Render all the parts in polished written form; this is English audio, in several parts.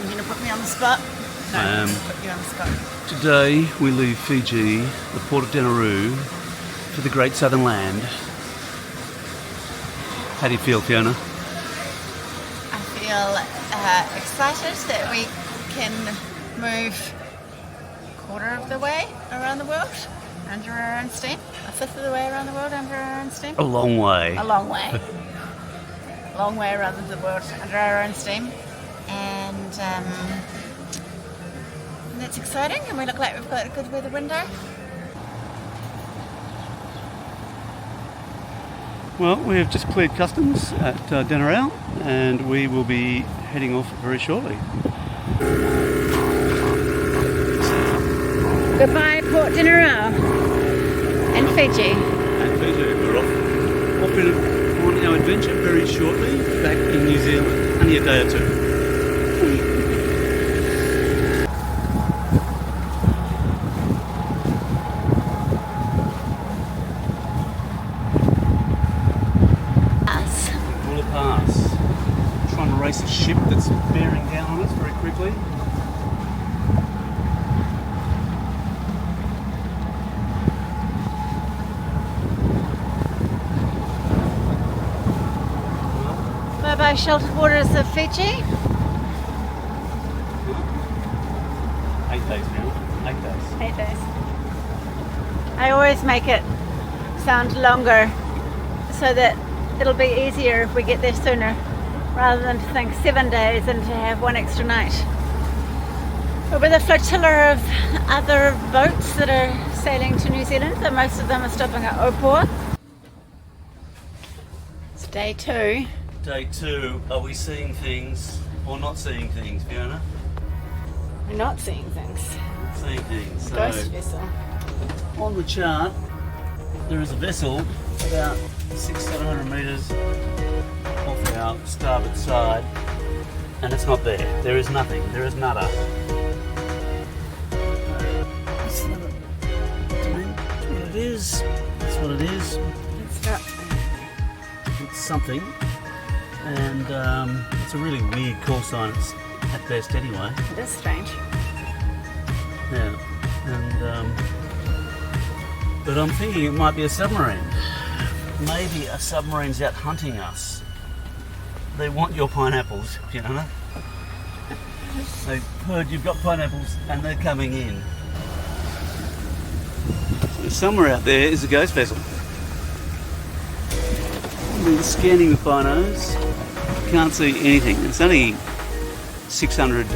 You're going to put me on the spot? No, I am. Put you on the spot. Today we leave Fiji, the port of Denaroo, for the great southern land. How do you feel, Fiona? I feel excited that we can move a quarter of the way around the world under our own steam. A fifth of the way around the world under our own steam. A long way. A long way. A long way around the world under our own steam. And that's exciting, and we look like we've got a good weather window. Well, we have just cleared customs at Denaroo, and we will be heading off very shortly. Goodbye, Port Denaroo and Fiji. And Fiji, we're off on our adventure very shortly, back in New Zealand, only a day or two. Trying to race a ship that's bearing down on us very quickly. Bye bye, sheltered waters of Fiji. 8 days now. 8 days. 8 days. I always make it sound longer so that it'll be easier if we get there sooner, rather than to think 7 days and to have one extra night. We're with a flotilla of other boats that are sailing to New Zealand, so most of them are stopping at Opor. It's day 2. Day 2. Are we seeing things or not seeing things, Fiona? We're not seeing things. Seeing things. So, Ghost vessel. on the chart, there is a vessel about 600-700 metres off our starboard side, and it's not there. There is nothing. There is nada. That's what it is. That's what it is. It's something, and it's a really weird call sign. It's at best, anyway. It is strange. Yeah, and but I'm thinking it might be a submarine. Maybe a submarine's out hunting us. They want your pineapples, you know. They've heard you've got pineapples and they're coming in. So somewhere out there is a ghost vessel. I've been scanning the binos. Can't see anything. It's only 600 or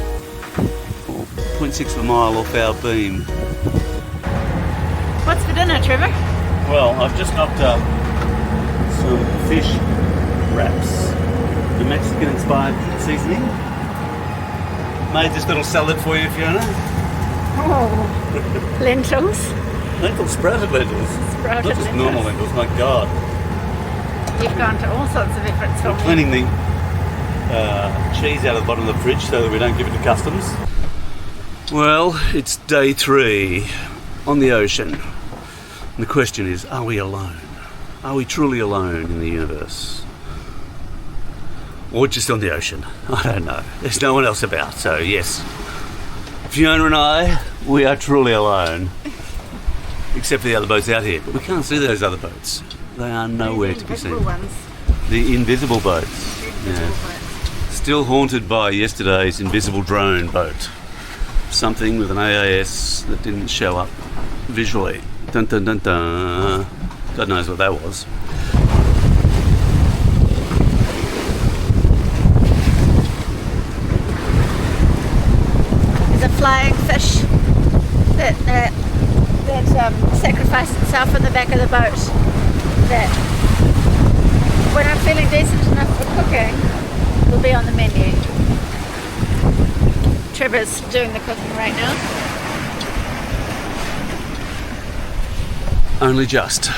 0.6 of a mile off our beam. What's for dinner, Trevor? Well, I've just knocked up some fish wraps, the Mexican-inspired seasoning. Made this little salad for you, Fiona. Oh, lentils. Sprouted lentils. Sprouted Not just lentils. normal lentils, my God. You've gone to all sorts of efforts for I'm me. cleaning the cheese out of the bottom of the fridge so that we don't give it to customs. Well, it's day 3 on the ocean. And the question is, are we alone? Are we truly alone in the universe? Or just on the ocean? I don't know. There's no one else about, so yes. Fiona and I, we are truly alone. Except for the other boats out here. But we can't see those other boats. They are nowhere to be seen. Invisible ones. The invisible boats. Yeah. Still haunted by yesterday's invisible drone boat. Something with an AAS that didn't show up visually. Dun dun dun dun. God knows what that was. There's a flying fish that sacrificed itself in the back of the boat. That, when I'm feeling decent enough for cooking, will be on the menu. Trevor's doing the cooking right now. Only just.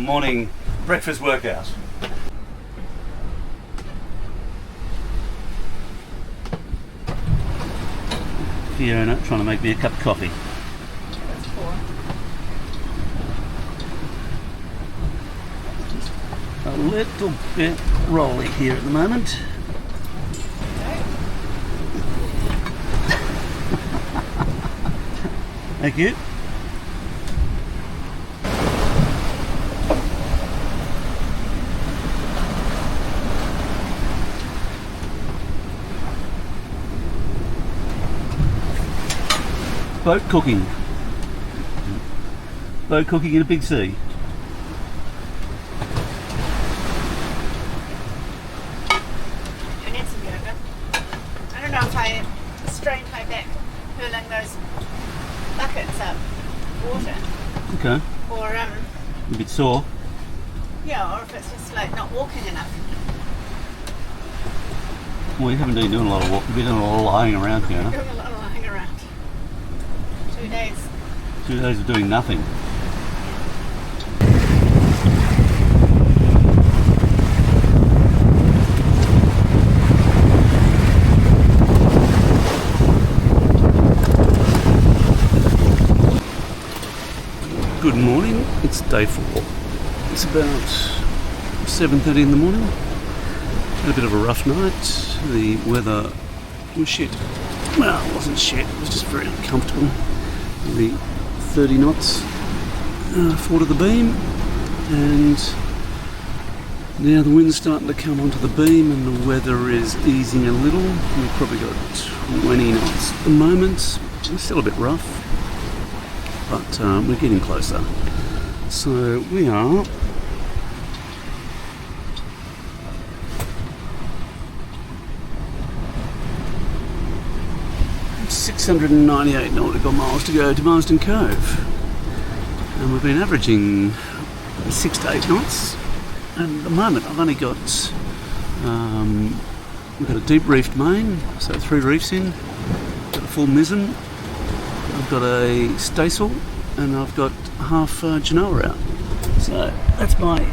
morning breakfast workout. Fiona trying to make me a cup of coffee. That's 4. A little bit rolly here at the moment. Thank you. Boat cooking. Boat cooking in a big sea. I need some yoga. I don't know if I strained my back hurling those buckets up water. Okay. Or A bit sore. yeah, or if it's just like not walking enough. Well, you haven't been doing a lot of walking. You've been doing a lot of lying around, Fiona. Doing a lot of lying around. 2 days. 2 days of doing nothing. Good morning, it's day 4. It's about 7:30 in the morning. Had a bit of a rough night. The weather was shit. Well, it wasn't shit, it was just very uncomfortable. The 30 knots forward of the beam, and now the wind's starting to come onto the beam and the weather is easing a little. We've probably got 20 knots at the moment. It's still a bit rough, but we're getting closer. So we are 698 nautical miles to go to Marsden Cove, and we've been averaging 6 to 8 knots. And at the moment I've only got we've got a deep reefed main, so 3 reefs in, got a full mizzen, I've got a staysail, and I've got half Genoa out. So that's my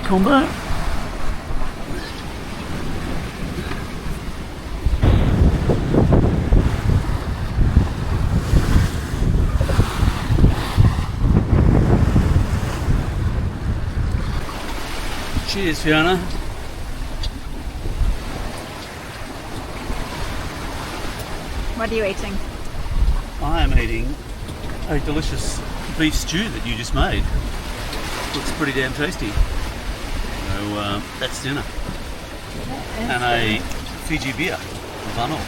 combo. Cheers, Fiona. What are you eating? I am eating a delicious beef stew that you just made. Looks pretty damn tasty. So that's dinner. And a Fiji beer, Vano.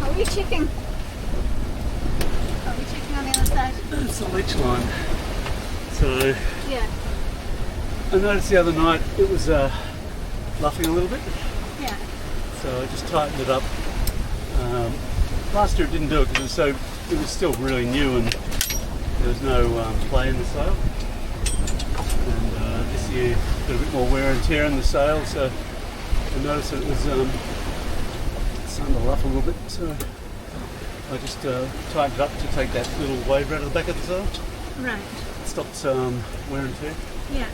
Are we checking? Are we checking on the other side? That's the leech line. So Yeah. I noticed the other night it was luffing a little bit. Yeah. So I just tightened it up. Last year it didn't do it because it was still really new and there was no play in the sail. year. Got a bit more wear and tear in the sail, so I noticed that it was starting to luff a little bit, so I just tightened it up to take that little wave out of the back of the sail. Right. It stopped wear and tear. Yeah.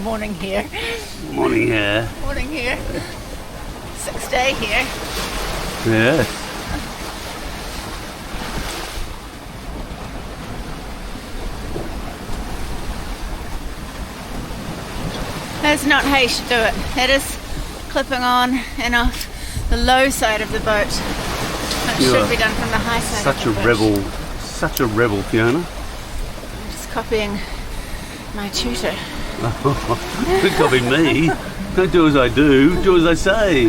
Morning here. Morning here. Morning here. 6th day here. Yes. That's not how you should do it. That is clipping on and off the low side of the boat. It should be done from the high side Such of the a boat. rebel, Fiona. I'm just copying my tutor. Don't copy me. Don't do as I do as I say.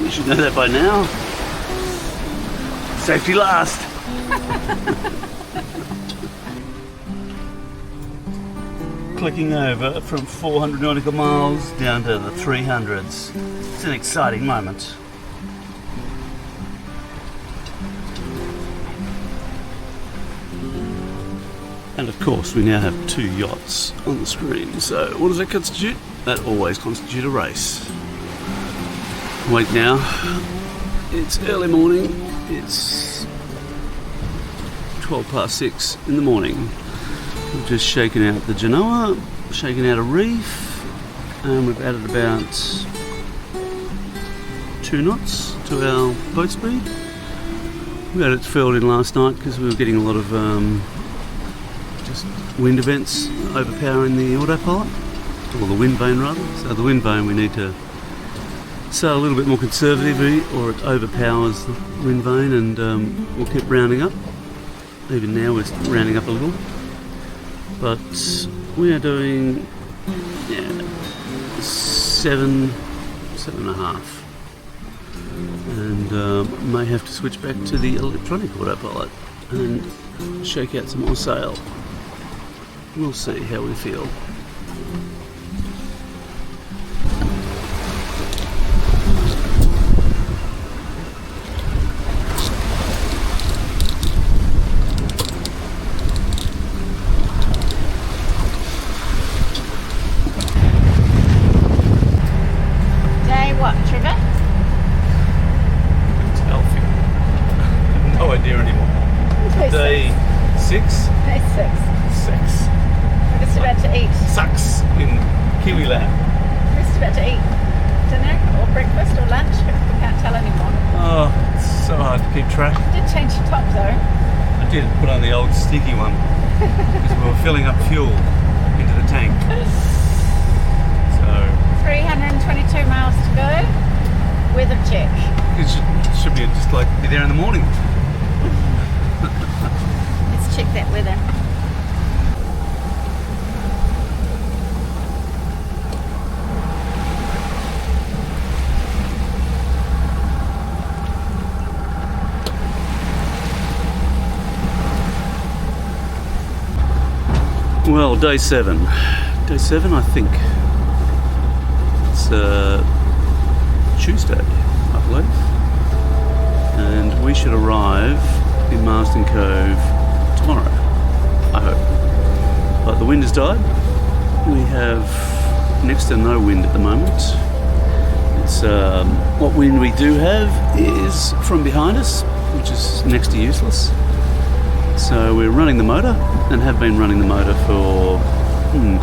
You should know that by now. Safety last. Clicking over from 400 nautical miles down to the 300s. It's an exciting moment. And of course we now have 2 yachts on the screen, so what does that constitute? That always constitutes a race. Wait now, it's early morning, it's 6:12 in the morning. We've just shaken out the Genoa, shaken out a reef, and we've added about 2 knots to our boat speed. We had it filled in last night because we were getting a lot of just wind events overpowering the autopilot, or the wind vane rather. So the wind vane we need to sail a little bit more conservatively or it overpowers the wind vane, and we'll keep rounding up. Even now we're rounding up a little. But we are doing 7.5. And may have to switch back to the electronic autopilot and shake out some more sail. We'll see how we feel. Day what, Trevor? No idea anymore. Day 6? Day 6. 6. We're just about to eat. Sucks in Kiwi land. We're just about to eat dinner or breakfast or lunch. We can't tell anymore. Oh, it's so hard to keep track. You did change your top though. I did put on the old sticky one because we were filling up fuel into the tank. So 322 miles to go. Weather check. it should be just like be there in the morning. Let's check that weather. Well, day 7. Day 7, I think. It's Tuesday, I believe. And we should arrive in Marsden Cove tomorrow, I hope. But the wind has died. We have next to no wind at the moment. It's what wind we do have is from behind us, which is next to useless. So we're running the motor and have been running the motor for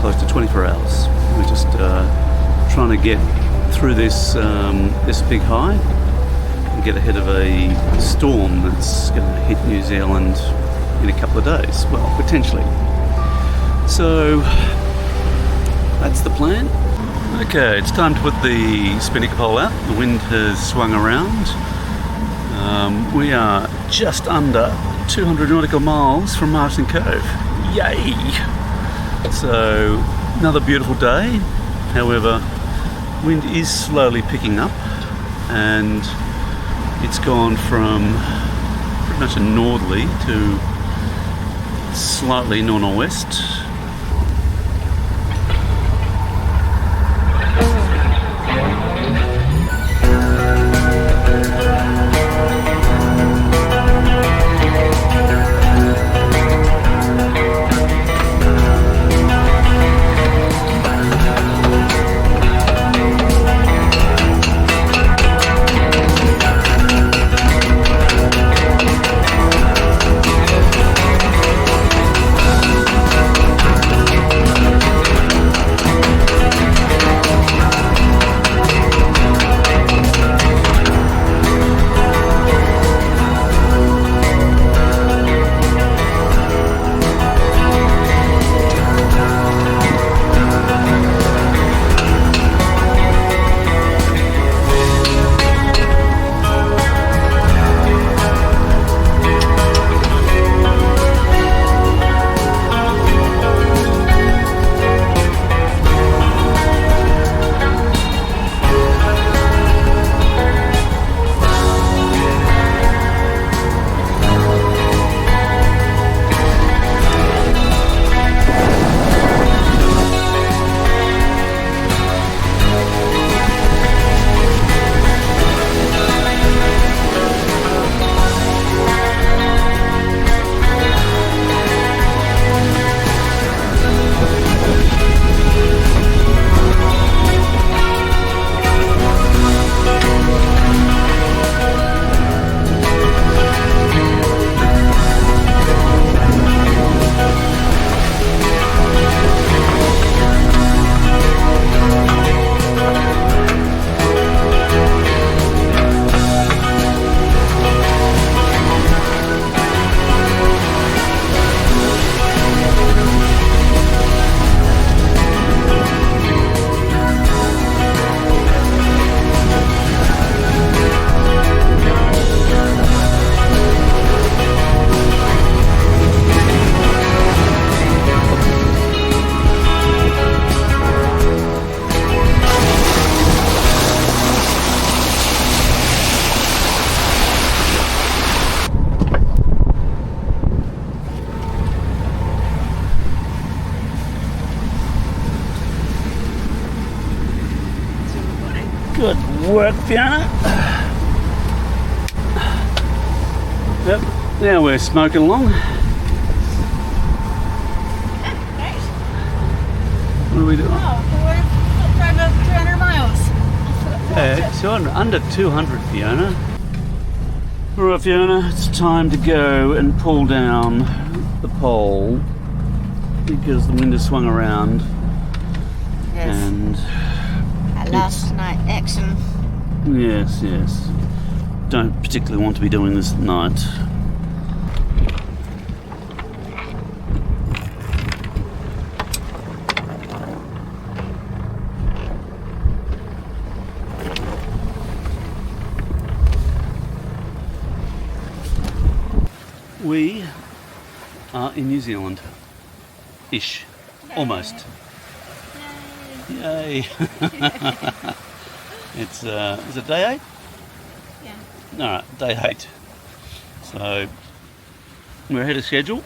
close to 24 hours. We're just trying to get through this big high and get ahead of a storm that's going to hit New Zealand in a couple of days. Well, potentially. So that's the plan. Okay, it's time to put the spinnaker pole out. The wind has swung around. We are just under 200 nautical miles from Marsden Cove. Yay! So, another beautiful day. However, wind is slowly picking up, and it's gone from pretty much a northerly to slightly nor-northwest. Good work, Fiona. Yep, now we're smoking along. Great. What are we doing? Oh, we're over 200 miles. Yeah, 200, under 200, Fiona. Alright, Fiona, it's time to go and pull down the pole because the wind has swung around. Yes. And Our last night action. yes. Don't particularly want to be doing this at night. We are in New Zealand. Ish. Almost. Yay. It's is it day 8? Yeah. Alright, day 8. So we're ahead of schedule.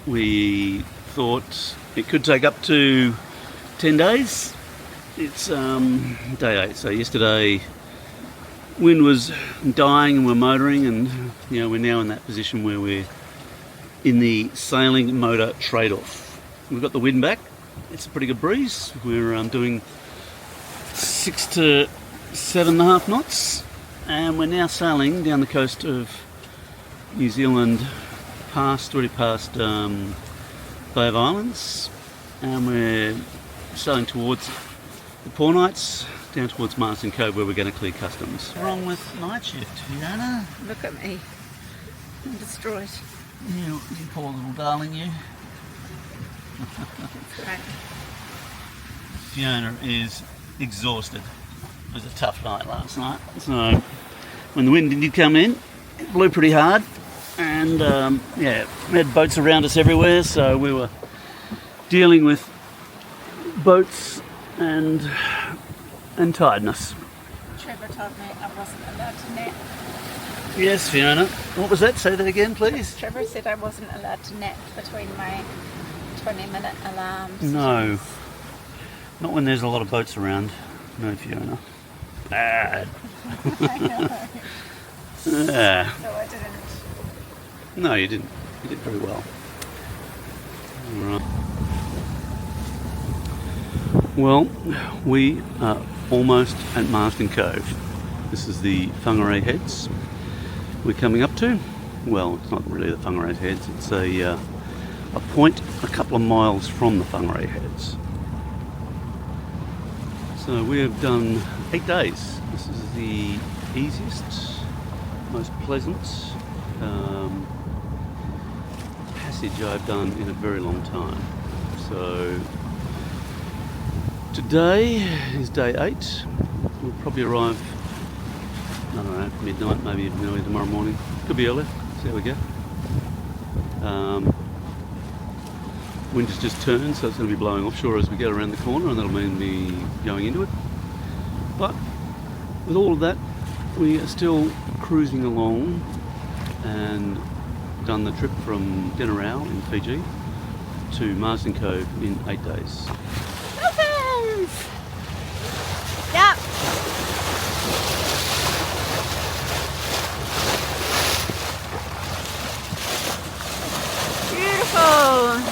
We thought it could take up to 10 days. It's day 8. So yesterday wind was dying and we're motoring, and we're now in that position where we're in the sailing motor trade-off. We've got the wind back. It's a pretty good breeze. We're doing 6 to 7.5 knots, and we're now sailing down the coast of New Zealand, already past Bay of Islands, and we're sailing towards the Pornights, down towards Marsden Cove, where we're going to clear customs. What's wrong with night shift, Fiona? Look at me. I'm destroyed. You poor little darling, you. That's right. Fiona is exhausted. It was a tough night last night. So when the wind did come in, it blew pretty hard, And yeah, we had boats around us everywhere, so we were dealing with boats and tiredness. Trevor told me I wasn't allowed to nap. Yes, Fiona. What was that? Say that again, please. Trevor said I wasn't allowed to nap between my 20-minute alarms. No. Not when there's a lot of boats around. No, Fiona. Bad. I know. Yeah. So I didn't. No, you didn't. You did very well. All right. Well, we are almost at Marsden Cove. This is the Whangarei Heads we're coming up to. Well, it's not really the Whangarei Heads. It's a point a couple of miles from the Whangarei Heads. So we have done 8 days. This is the easiest, most pleasant passage I've done in a very long time. So today is day 8. We'll probably arrive, I don't know, midnight, maybe even early tomorrow morning. Could be early. See how we go. Wind has just turned, so it's going to be blowing offshore as we get around the corner, and that'll mean me going into it. But with all of that, we are still cruising along and done the trip from Denarau in Fiji to Marsden Cove in 8 days. Dolphins! Yep. Beautiful.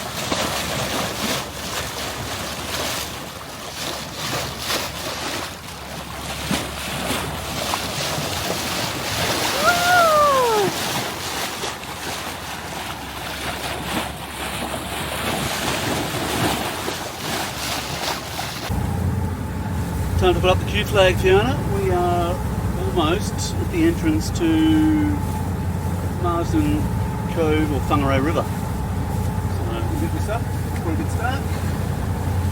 Time to put up the Q flag, Fiona. We are almost at the entrance to Marsden Cove or Whangarei River. So we'll get this up for a good start,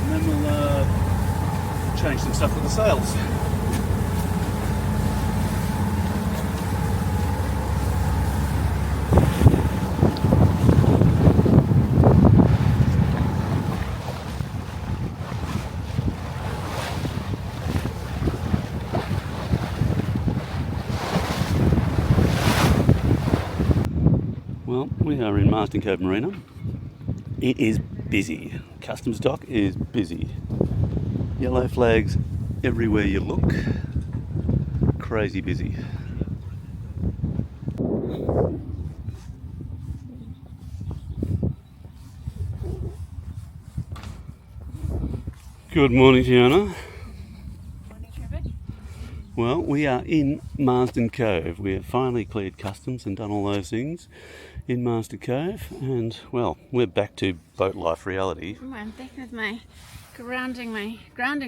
and then we'll change some stuff with the sails. Well, we are in Marsden Cove Marina. It is busy. Customs dock is busy. Yellow flags everywhere you look. Crazy busy. Good morning, Fiona. Morning, Trevor. Well, we are in Marsden Cove. We have finally cleared customs and done all those things in Marsden Cove, and well, we're back to boat life reality. I'm back with my grounding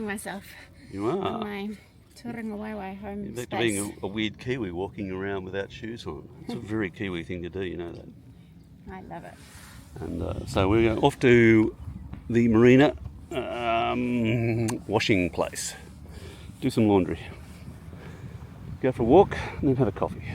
myself. You are. On my Turinga home You're back space. to being a weird Kiwi walking around without shoes on. It's a very Kiwi thing to do, you know that. I love it. And so we're off to the marina washing place. Do some laundry. Go for a walk and then have a coffee.